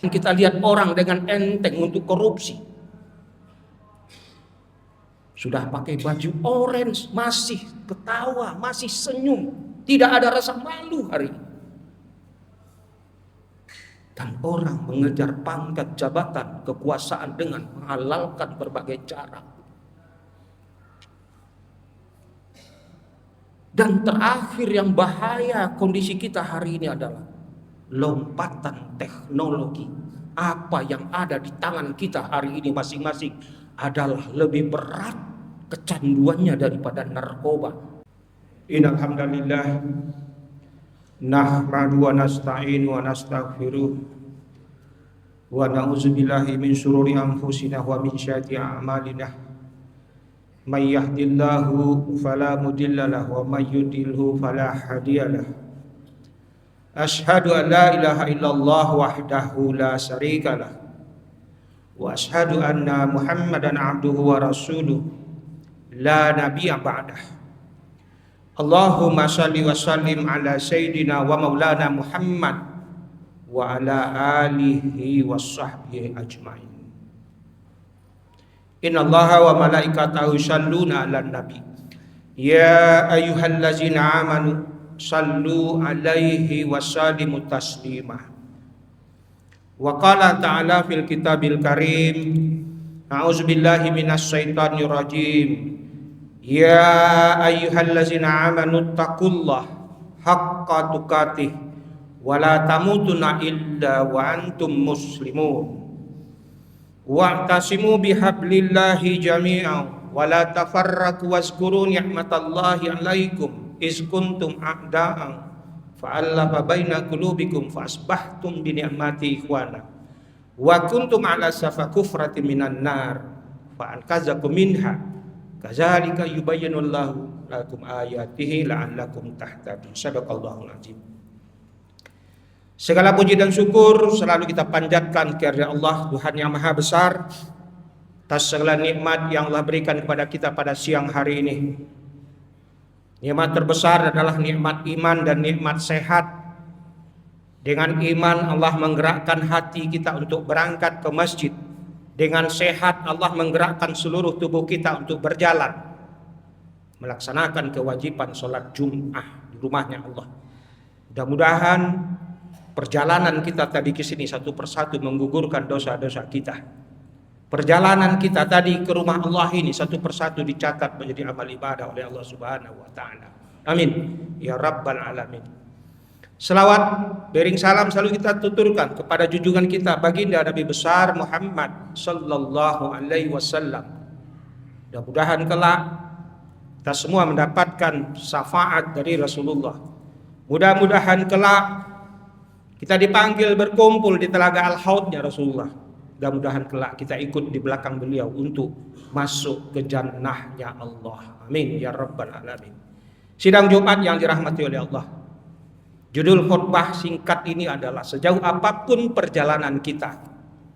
Kita lihat orang dengan enteng untuk korupsi. Sudah pakai baju orange, masih ketawa, masih senyum. Tidak ada rasa malu hari ini. Dan orang mengejar pangkat jabatan, kekuasaan dengan menghalalkan berbagai cara. Dan terakhir yang bahaya kondisi kita hari ini adalah lompatan teknologi. Apa yang ada di tangan kita hari ini masing-masing adalah lebih berat kecanduannya daripada narkoba. Innal hamdalillah nahmadu wa nasta'inu wa nastaghfiruh wa na'udzubillahi min syururi anfusina wa min syarri a'malina. May yahdihillahu fala mudilla lahu wa may yudlilhu fala hadiyalah. Asyhadu an la ilaha illallah wahdahu la syarikalah wa asyhadu anna Muhammadan abduhu wa rasuluh la nabiyya ba'dah. Allahumma shalli wa sallim ala sayyidina wa maulana Muhammad wa ala alihi wa sahbihi ajmain. Inna Allaha wa malaikatahu yusholluna 'alan nabi. Ya ayyuhallazina amanu shallu 'alaihi wa sallimu taslima. Wa qala ta'ala fil kitabil karim, a'udzubillahi minasy syaithanir rajim. Ya ayyuhallazina amanu taqullaha haqqa tuqatih wa la tamutunna illa wa antum muslimun. Wa'tasimu bihablillahi jami'an wa la tafarraqu wazkuru ni'matallahi 'alaikum iz kuntum a'da'an fa'alafa baina qulubikum fa asbahtum bi ni'mati ikhwana wa kuntum 'ala safa kufratin minan nar fa anqazakum minha kadzalika yubayyinullahu lakum ayatihi la'allakum tahtadun. Sadaqallahul azim. Segala puji dan syukur selalu kita panjatkan kepada Allah, Tuhan yang Maha Besar, atas segala nikmat yang Allah berikan kepada kita pada siang hari ini. Nikmat terbesar adalah nikmat iman dan nikmat sehat. Dengan iman Allah menggerakkan hati kita untuk berangkat ke masjid. Dengan sehat Allah menggerakkan seluruh tubuh kita untuk berjalan, melaksanakan kewajiban sholat Jum'ah di rumahnya Allah. Mudah-mudahan perjalanan kita tadi ke sini satu persatu menggugurkan dosa-dosa kita. Perjalanan kita tadi ke rumah Allah ini satu persatu dicatat menjadi amal ibadah oleh Allah Subhanahu wa taala. Amin ya rabbal alamin. Selawat bering salam selalu kita tuturkan kepada junjungan kita baginda Nabi besar Muhammad sallallahu alaihi wasallam. Mudah-mudahan kelak kita semua mendapatkan syafaat dari Rasulullah. Mudah-mudahan kelak kita dipanggil berkumpul di telaga Al-Haudnya Rasulullah. Mudah-mudahan kelak kita ikut di belakang beliau untuk masuk ke jannahnya Allah. Amin ya rabbal alamin. Sidang Jumat yang dirahmati oleh Allah. Judul khutbah singkat ini adalah sejauh apapun perjalanan kita,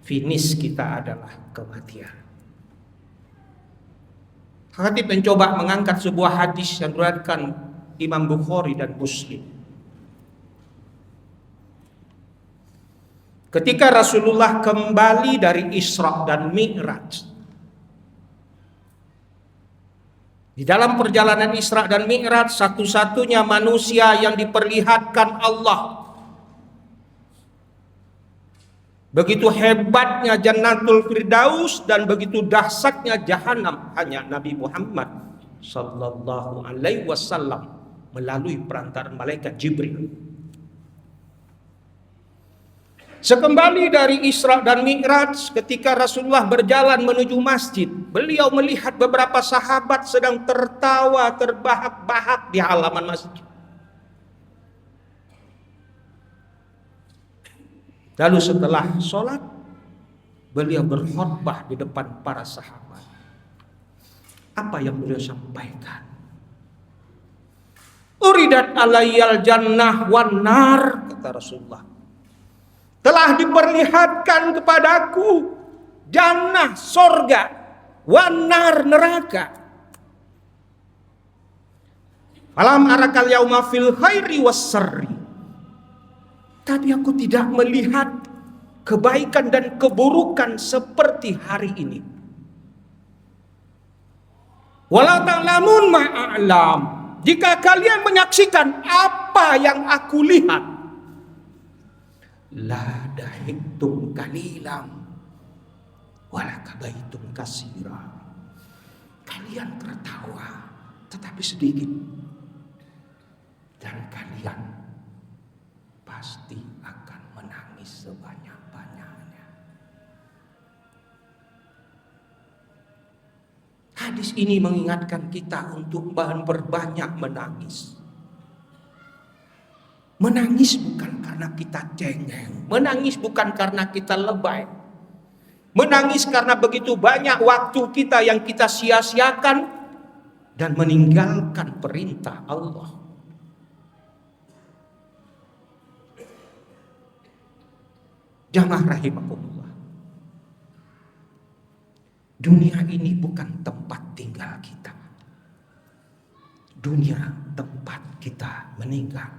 finish kita adalah kematian. Khatib mencoba mengangkat sebuah hadis yang diriwayatkan Imam Bukhari dan Muslim. Ketika Rasulullah kembali dari Isra dan Mi'raj, di dalam perjalanan Isra dan Mi'raj, satu-satunya manusia yang diperlihatkan Allah. Begitu hebatnya Jannatul Firdaus dan begitu dahsyatnya Jahannam hanya Nabi Muhammad sallallahu alaihi wasallam melalui perantaraan malaikat Jibril. Sekembali dari Isra dan Mi'raj, ketika Rasulullah berjalan menuju masjid, beliau melihat beberapa sahabat sedang tertawa terbahak-bahak di halaman masjid. Lalu setelah sholat, beliau berkhutbah di depan para sahabat. Apa yang beliau sampaikan? Uridat alayyal jannah wan nar, kata Rasulullah. Telah diperlihatkan kepadaku jannah, sorga, wanar, neraka. Falam arakal yauma fil khairi wassarri. Tapi aku tidak melihat kebaikan dan keburukan seperti hari ini. Wala ta'lamun ma'alam. Jika kalian menyaksikan apa yang aku lihat, la dahiktum kalilam wala kabaitum kasira. Kalian tertawa tetapi sedikit, dan kalian pasti akan menangis sebanyak-banyaknya. Hadis ini mengingatkan kita untuk berbanyak menangis. Menangis bukan karena kita cengeng, menangis bukan karena kita lebay. Menangis karena begitu banyak waktu kita yang kita sia-siakan dan meninggalkan perintah Allah. Jamaah rahimakumullah. Dunia ini bukan tempat tinggal kita. Dunia tempat kita meninggal.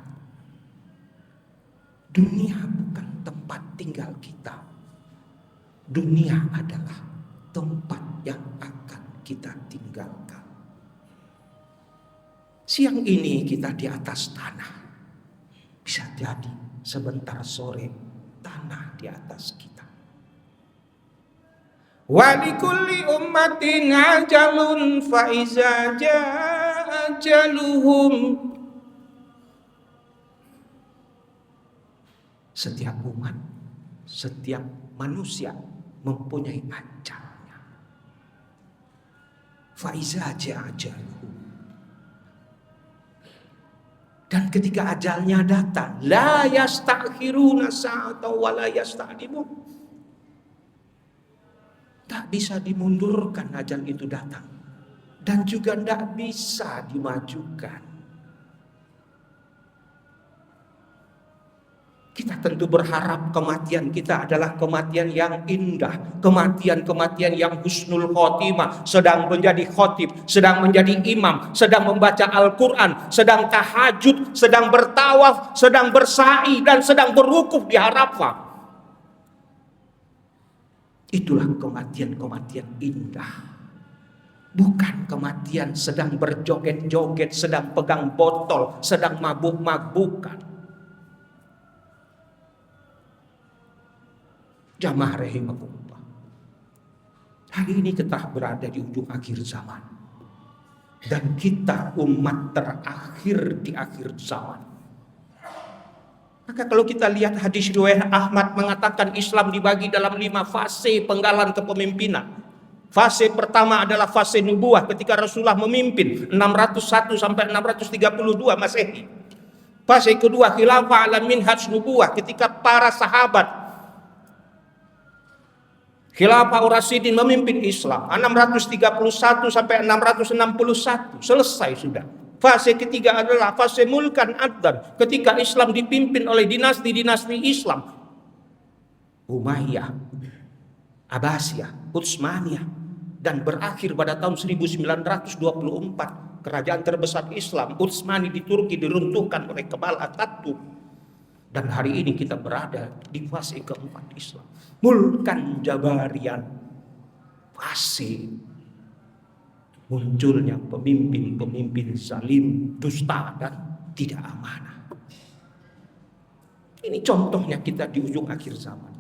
Dunia bukan tempat tinggal kita. Dunia adalah tempat yang akan kita tinggalkan. Siang ini kita di atas tanah. Bisa jadi sebentar sore tanah di atas kita. Wa likulli ummatin ajalun fa iza jaa ajaluhum. Setiap umat, setiap manusia mempunyai ajalnya. Fa iza jaa ajaluhum. Dan ketika ajalnya datang, la yastakhiruna sa'atan wa la yastaqdimun. Tak bisa dimundurkan ajal itu datang, dan juga tidak bisa dimajukan. Kita tentu berharap kematian kita adalah kematian yang indah, kematian-kematian yang husnul khotimah, sedang menjadi khotib, sedang menjadi imam, sedang membaca Al-Quran, sedang tahajud, sedang bertawaf, sedang bersa'i, dan sedang berwukuf di Arafah. Itulah kematian-kematian indah. Bukan kematian sedang berjoget-joget, sedang pegang botol, sedang mabuk-mabukan. Jamaah rahimakumullah. Hari ini kita berada di ujung akhir zaman. Dan kita umat terakhir di akhir zaman. Maka kalau kita lihat hadis riwayat Ahmad mengatakan Islam dibagi dalam 5 fase penggalan kepemimpinan. Fase pertama adalah fase nubuah ketika Rasulullah memimpin 601 sampai 632 Masehi. Fase kedua khilafah ala minhaj nubuah ketika para sahabat Khilafah Ur-Rasyidin memimpin Islam 631 sampai 661, selesai sudah. Fase ketiga adalah fase mulkan addan, ketika Islam dipimpin oleh dinasti-dinasti Islam, Umayyah, Abbasiyah, Utsmaniyah, dan berakhir pada tahun 1924 kerajaan terbesar Islam Utsmani di Turki diruntuhkan oleh Kemal Atatürk. Dan hari ini kita berada di fase keempat Islam, mulkan jabarian, fase munculnya pemimpin-pemimpin zalim, dusta, dan tidak amanah. Ini contohnya kita di ujung akhir zaman.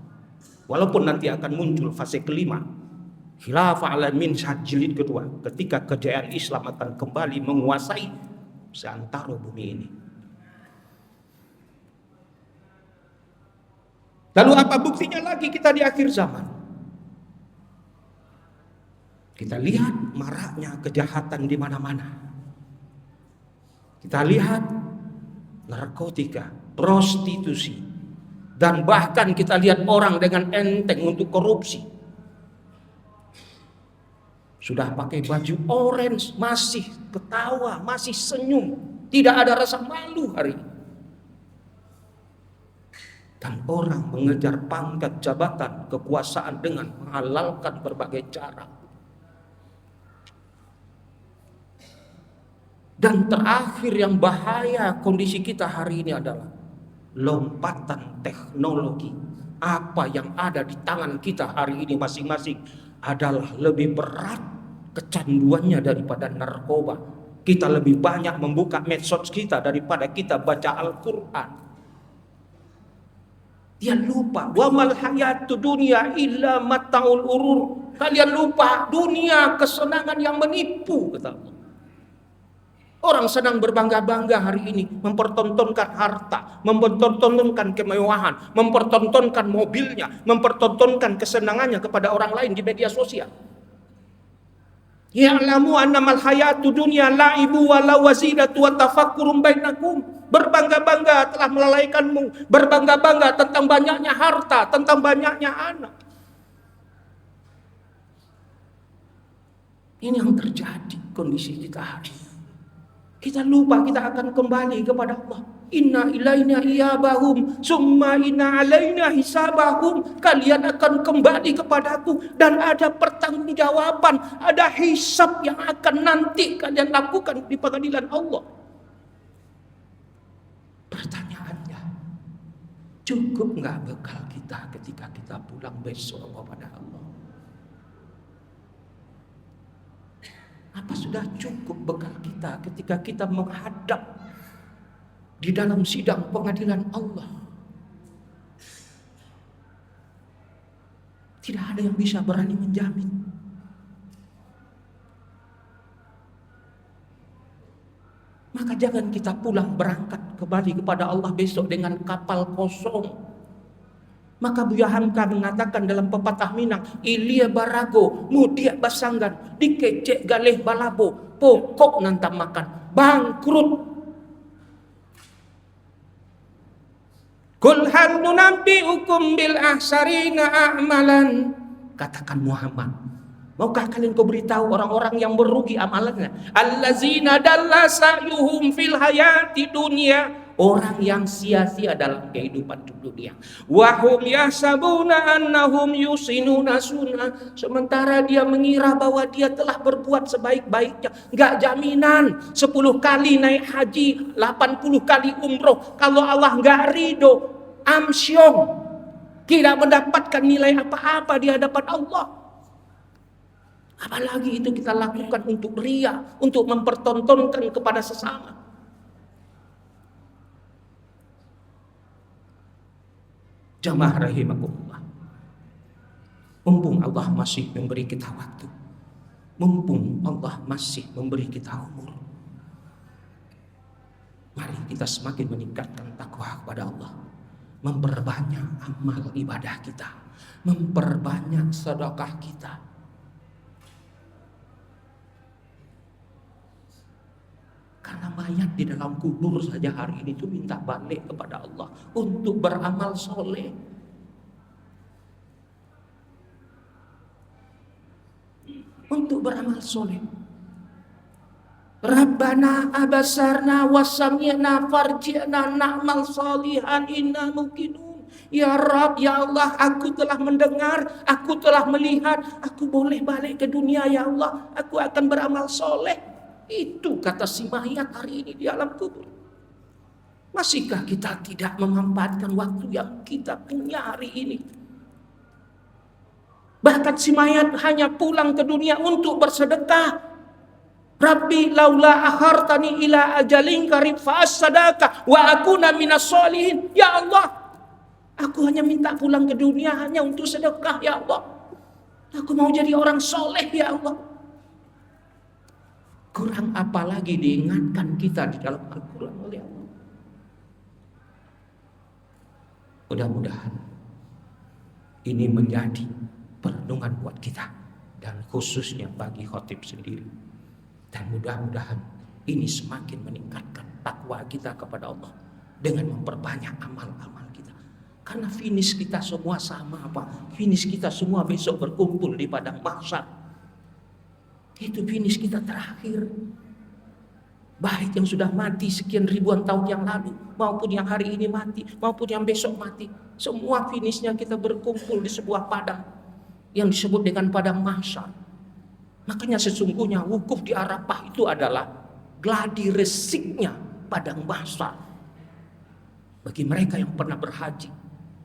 Walaupun nanti akan muncul fase kelima, khilafah ala minhaj jilid kedua, ketika kejayaan Islam akan kembali menguasai seantero bumi ini. Lalu apa buktinya lagi kita di akhir zaman? Kita lihat maraknya kejahatan di mana-mana. Kita lihat narkotika, prostitusi, dan bahkan kita lihat orang dengan enteng untuk korupsi. Sudah pakai baju orange, masih ketawa, masih senyum, tidak ada rasa malu hari ini. Dan orang mengejar pangkat jabatan kekuasaan dengan menghalalkan berbagai cara. Dan terakhir yang bahaya kondisi kita hari ini adalah lompatan teknologi apa yang ada di tangan kita hari ini masing-masing adalah lebih berat kecanduannya daripada narkoba. Kita lebih banyak membuka medsos kita daripada kita baca Al-Quran. Dia lupa, wa mal hayatu dunya illa mataul urur. Kalian lupa dunia kesenangan yang menipu, kata Allah. Orang sedang berbangga-bangga hari ini, mempertontonkan harta, mempertontonkan kemewahan, mempertontonkan mobilnya, mempertontonkan kesenangannya kepada orang lain di media sosial. Ya'lamu annamal hayatu dunya la'ibu wa lawazidatu wa tafakkurun bainakum. Berbangga-bangga telah melalaikanmu, berbangga-bangga tentang banyaknya harta, tentang banyaknya anak. Ini yang terjadi kondisi kita hari ini. Kita lupa kita akan kembali kepada Allah. Inna ilaina iyabahum summa inna alaina hisabahum. Kalian akan kembali kepadaku dan ada pertanggungjawaban, ada hisab yang akan nanti kalian lakukan di pengadilan Allah. Pertanyaannya, cukup nggak bekal kita ketika kita pulang besok kepada Allah? Apa sudah cukup bekal kita ketika kita menghadap di dalam sidang pengadilan Allah? Tidak ada yang bisa berani menjamin. Maka jangan kita pulang berangkat kembali kepada Allah besok dengan kapal kosong. Maka Buya Hamka mengatakan dalam pepatah Minang, Ilia barago, mudia basanggan, dikecek galeh balabo, pokok nantam makan, bangkrut. Kul hal nunabbi'ukum bil ahsarina a'malan. Katakan Muhammad, maukah kalian kau beritahu orang-orang yang merugi amalannya? Allazina dalla sa'yuhum fil hayati dunya. Orang yang sia-sia dalam kehidupan dunia. Wahum yasabuna annahum yusinuna sunnah. Sementara dia mengira bahwa dia telah berbuat sebaik-baiknya. Gak jaminan 10 kali naik haji, 80 kali umroh. Kalau Allah gak ridho, amsyong, tidak mendapatkan nilai apa-apa di hadapan Allah. Apalagi itu kita lakukan untuk riya, untuk mempertontonkan kepada sesama. Jamaah rahimakumullah. Mumpung Allah masih memberi kita waktu, mumpung Allah masih memberi kita umur, mari kita semakin meningkatkan takwa kepada Allah, memperbanyak amal ibadah kita, memperbanyak sedekah kita. Karena mayat di dalam kubur saja hari ini itu minta balik kepada Allah untuk beramal soleh. Untuk beramal soleh. Rabbana abasarna wasami'na farji'na na'mal salihan inna muqinun. Ya Rabb, ya Allah, aku telah mendengar, aku telah melihat, aku boleh balik ke dunia ya Allah, aku akan beramal soleh. Itu kata si mayat hari ini di alam kubur. Masihkah kita tidak memanfaatkan waktu yang kita punya hari ini? Bahkan si mayat hanya pulang ke dunia untuk bersedekah. Rabbi laula akhartani ila ajalin qarib fa as-sadaqah wa akuna minas solihin. Ya Allah, aku hanya minta pulang ke dunia hanya untuk sedekah ya Allah. Aku mau jadi orang soleh ya Allah. Kurang apa lagi diingatkan kita di dalam Al-Quran oleh Allah. Mudah-mudahan ini menjadi perenungan buat kita, dan khususnya bagi khotib sendiri. Dan mudah-mudahan ini semakin meningkatkan takwa kita kepada Allah dengan memperbanyak amal-amal kita. Karena finish kita semua sama apa? Finish kita semua besok berkumpul di padang mahsyar. Itu finish kita terakhir. Baik yang sudah mati sekian ribuan tahun yang lalu, maupun yang hari ini mati, maupun yang besok mati. Semua finishnya kita berkumpul di sebuah padang yang disebut dengan padang mahsyar. Makanya sesungguhnya wukuf di Arafah itu adalah gladi resiknya padang mahsyar. Bagi mereka yang pernah berhaji,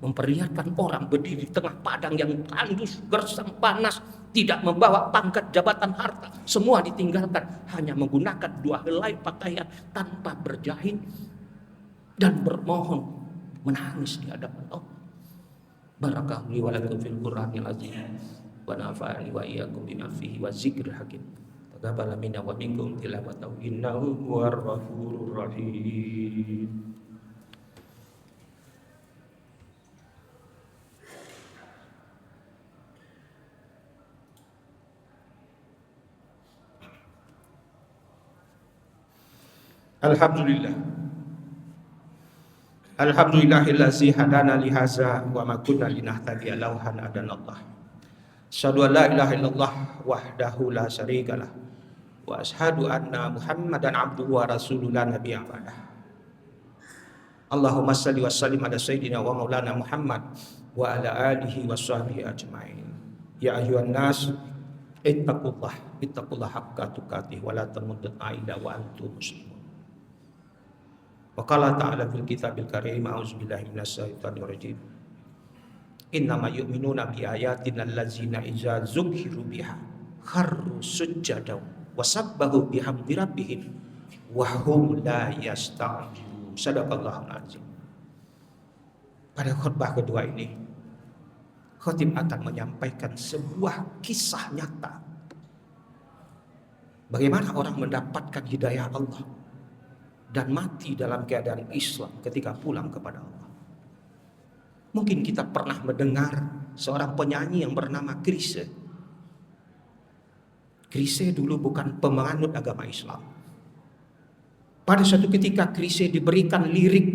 memperlihatkan orang berdiri di tengah padang yang tandus, gersang, panas, tidak membawa pangkat, jabatan, harta, semua ditinggalkan, hanya menggunakan 2 helai pakaian tanpa berjahit dan bermohon, menangis di hadapan Allah. Barakah li wa lakum fil Qur'anil azim wa nafa'ani wa iyyakum bima fihi wa zikril hakim. Taqabbal minna wa minkum tilawatahu innahu huwar ghafurur rahim. Alhamdulillah. Alhamdulillahillazi hadana li hadza wa ma kunna linahtadiya laula an hadana Allah. Asyhadu an la ilaha illallah wahdahu la syarikalah wa asyhadu anna Muhammadan abduhu wa rasuluhu la nabiyya ba'dah. Allahumma shalli wa sallim ala sayyidina wa maulana Muhammad wa ala alihi wa sahbihi ajmain. Ya ayyuhan nas ittaqullah haqqa tuqatih wa la tamutunna illa wa antum muslimun. Wa qala ta'ala fil kitabil karim a'udzubillahi minasyaitonir rajim. Innama yu'minuna bi ayatina allazina idza dzukiru biha kharru sujjada wa sabbahu bihamdi rabbihim wa hum la yasta'jilun. Shadaqallahul azim. Pada khutbah kedua ini, khatib akan menyampaikan sebuah kisah nyata bagaimana orang mendapatkan hidayah Allah dan mati dalam keadaan Islam ketika pulang kepada Allah. Mungkin kita pernah mendengar seorang penyanyi yang bernama Chrisye. Chrisye dulu bukan penganut agama Islam. Pada suatu ketika Chrisye diberikan lirik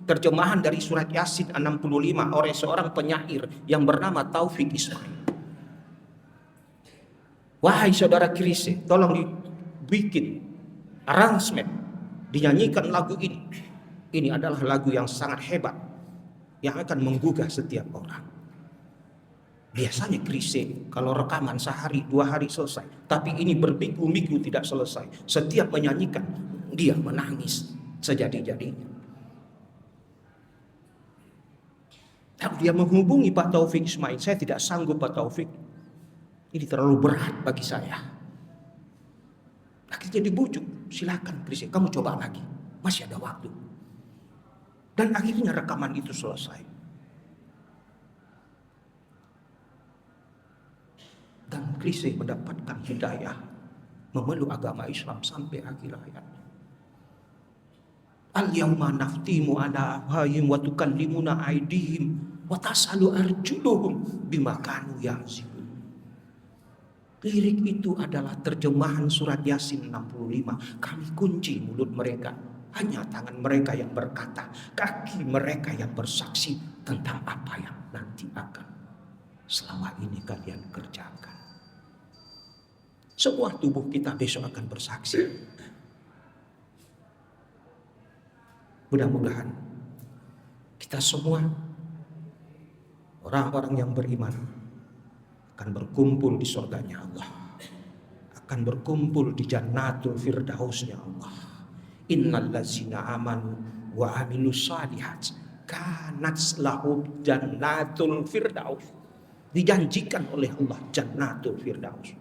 terjemahan dari surat Yasin 65 oleh seorang penyair yang bernama Taufik Ismail. Wahai saudara Chrisye, tolong dibikin arrangement, dinyanyikan lagu ini. Ini adalah lagu yang sangat hebat yang akan menggugah setiap orang. Biasanya Chrisye kalau rekaman sehari 2 hari selesai, tapi ini berminggu-minggu tidak selesai. Setiap menyanyikan dia menangis sejadi-jadinya. Lalu dia menghubungi Pak Taufik Ismail, saya tidak sanggup Pak Taufik, ini terlalu berat bagi saya. Akhirnya dibujuk, silakan Chrisye, kamu coba lagi, masih ada waktu. Dan akhirnya rekaman itu selesai. Dan Chrisye mendapatkan hidayah, memeluk agama Islam sampai akhir hayatnya. Al-yawma naftimu ala afwahihim wa tukallimuna aydihim wa tasalu arjuluhum bima kanu ya'zibun. Lirik itu adalah terjemahan surat Yasin 65. Kami kunci mulut mereka, hanya tangan mereka yang berkata, kaki mereka yang bersaksi tentang apa yang nanti akan selama ini kalian kerjakan. Semua tubuh kita besok akan bersaksi. Mudah-mudahan kita semua orang-orang yang beriman akan berkumpul di surganya Allah, akan berkumpul di jannatul firdausnya Allah. Innal ladzina amanu wa amilus shalihat kanat lahum jannatul firdaus. Dijanjikan oleh Allah jannatul firdaus.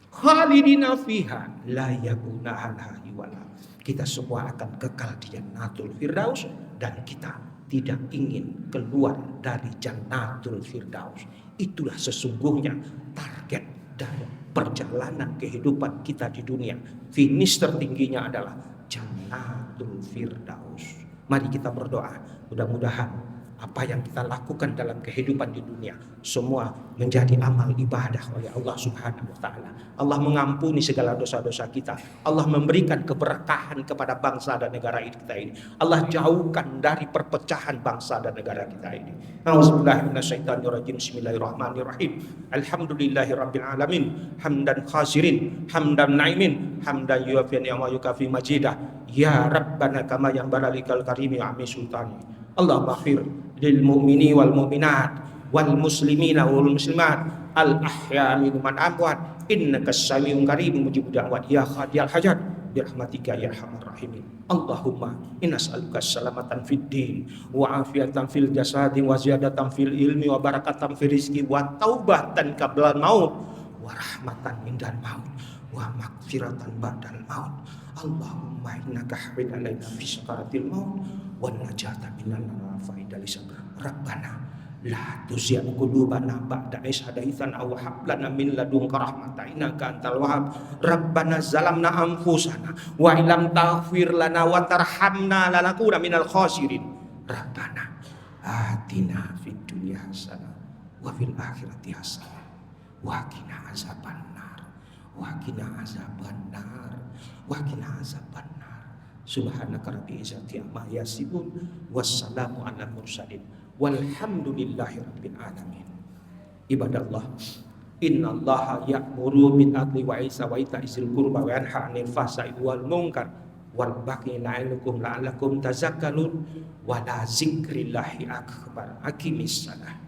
Khalidina fiha la yabuna anha hiwala. Kita semua akan kekal di jannatul firdaus dan kita tidak ingin keluar dari jannatul firdaus. Itulah sesungguhnya target dari perjalanan kehidupan kita di dunia. Finish tertingginya adalah jannatul firdaus. Mari kita berdoa, mudah-mudahan apa yang kita lakukan dalam kehidupan di dunia semua menjadi amal ibadah oleh Allah Subhanahu wa taala. Allah mengampuni segala dosa-dosa kita. Allah memberikan keberkahan kepada bangsa dan negara kita ini. Allah jauhkan dari perpecahan bangsa dan negara kita ini. A'udzubillahi minasyaitonirrajim. Bismillahirrahmanirrahim. Alhamdulillahirabbil alamin. Hamdan khasirin, hamdan naimin, hamdan yuwafi ni'ma yukafi majidah. Ya Rabbana kama yang baralikal karimi ami sultani. Allahumma ighfir lil mu'mini wal mu'minat wal muslimina wal muslimat al ahya minhum man amwat innaka samiun qaribun mujibud da'wat ya qadiyal hajat birahmatika ya arhamar rahimin. Allahumma inna nas'aluka salamatan fid din wa afiatan fil jasadi wa ziyadatan fil ilmi wa barakatan fil rizqi wa taubatan qabla maut wa rahmatan mindan maut wa maghfiratan ba'dal maut. Allahumma innaka hawid alaina fi sakaratil maut wa najata minan nar faidal sabr. Rabbana la tuzigh qulubana ba'da idh hadaitana wa hab lana min ladunka rahmatan innaka antal wahhab. Rabbana zalamna anfusana wa illam taghfir lana wa tarhamna lanakunanna minal khasirin. Rabbana atina fid dunya hasanah wa fil akhirati hasanah wa qina azabannar wa qina azabannar wa qina azabannar. Subhanaka rabbil izzati amma yasifun wassalamu alal mursalin walhamdulillahi rabbil alamin. Ibadallah, innallaha ya'muru bil adli wa ihsani wa ita'i qurba wa yanha 'anil fahsya'i wal munkar wal baghi ya'idukum la'allakum tazakkarun wa la zikrillahi akbar. Aqimissalah.